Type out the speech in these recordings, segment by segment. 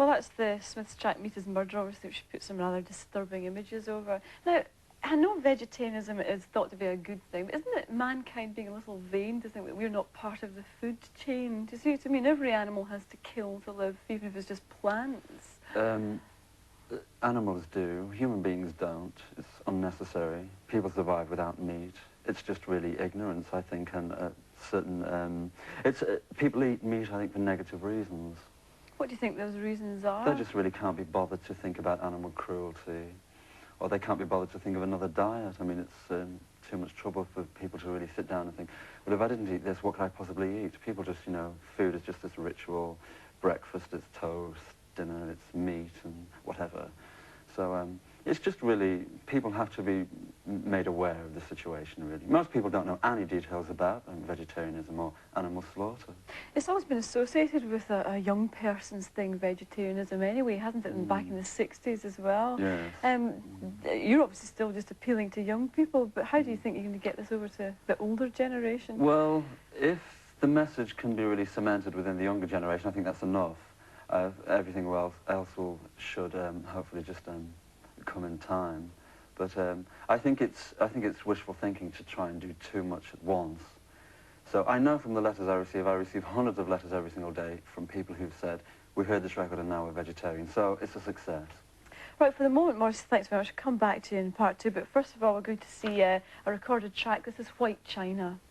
Well, that's the Smiths track Meat is Murder, obviously, which put some rather disturbing images over. Now, I know vegetarianism is thought to be a good thing, but isn't it mankind being a little vain to think that we're not part of the food chain? Do you see what I mean? Every animal has to kill to live, even if it's just plants. Animals do. Human beings don't. It's unnecessary. People survive without meat. It's just really ignorance, I think, and people eat meat, I think, for negative reasons. What do you think those reasons are? They just really can't be bothered to think about animal cruelty, or they can't be bothered to think of another diet. I mean, it's too much trouble for people to really sit down and think, well, if I didn't eat this, what could I possibly eat? People just, you know, food is just this ritual. Breakfast, it's toast. Dinner, it's meat and whatever. So it's just really, people have to be made aware of the situation, really. Most people don't know any details about vegetarianism or animal slaughter. It's always been associated with a young person's thing, vegetarianism anyway, hasn't it? Back in the 60s as well. Yes. You're obviously still just appealing to young people, but how do you think you're going to get this over to the older generation? Well, if the message can be really cemented within the younger generation, I think that's enough. Everything else should hopefully just come in time. But I think it's wishful thinking to try and do too much at once. So I know from the letters I receive hundreds of letters every single day from people who've said, we heard this record and now we're vegetarian. So it's a success. Right, for the moment, Morrissey, thanks very much. I'll come back to you in part 2, but first of all, we're going to see a recorded track. This is White China.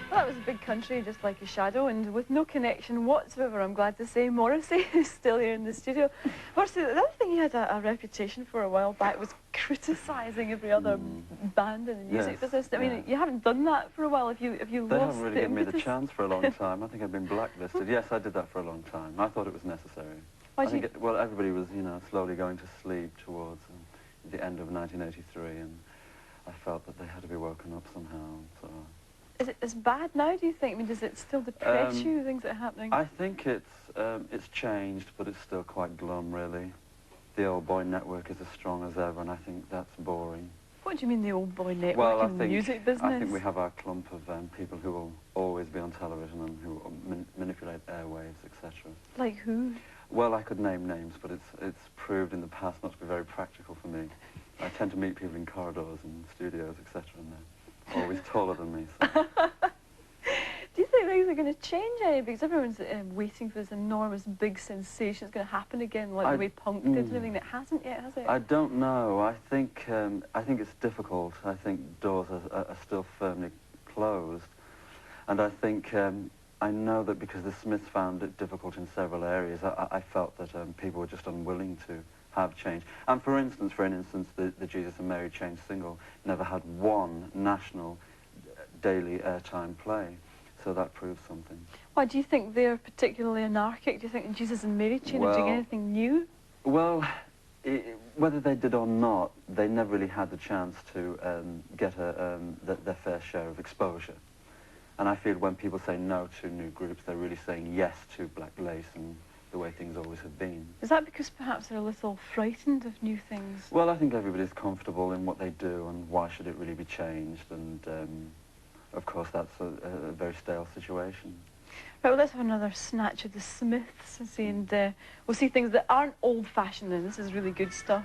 Well, that was a big country, just like a shadow, and with no connection whatsoever, I'm glad to say. Morrissey is still here in the studio. Morrissey, the other thing he had a reputation for a while back was criticising every other band in the music business. I mean, you haven't done that for a while. Have you They lost haven't really given me the chance for a long time. I think I've been blacklisted. Yes, I did that for a long time. I thought it was necessary. Well, everybody was, you know, slowly going to sleep towards the end of 1983, and I felt that they had to be woken up somehow. So. Is it as bad now, do you think? I mean, does it still depress you, things that are happening? I think it's changed, but it's still quite glum, really. The old boy network is as strong as ever, and I think that's boring. What do you mean, the old boy network in the music business? I think we have our clump of people who will always be on television and who manipulate airwaves, etc. Like who? Well, I could name names, but it's proved in the past not to be very practical for me. I tend to meet people in corridors and studios, etc., and they're always taller than me. So. Do you think things are going to change any? Because everyone's waiting for this enormous big sensation. It's going to happen again, like the way Punk did and everything. That hasn't yet, has it? I don't know. I think it's difficult. I think doors are still firmly closed, and I think I know that because the Smiths found it difficult in several areas. I felt that people were just unwilling to have change. And for instance, the Jesus and Mary Chain single never had one national daily airtime play, so that proves something. Why do you think they're particularly anarchic? Do you think Jesus and Mary Chain are doing anything new? Well, whether they did or not, they never really had the chance to get their fair share of exposure. And I feel when people say no to new groups, they're really saying yes to Black Lace and the way things always have been. Is that because perhaps they're a little frightened of new things? Well, I think everybody's comfortable in what they do, and why should it really be changed? And of course, that's a very stale situation. Right, well, let's have another snatch of the Smiths and see, we'll see things that aren't old-fashioned, and this is really good stuff.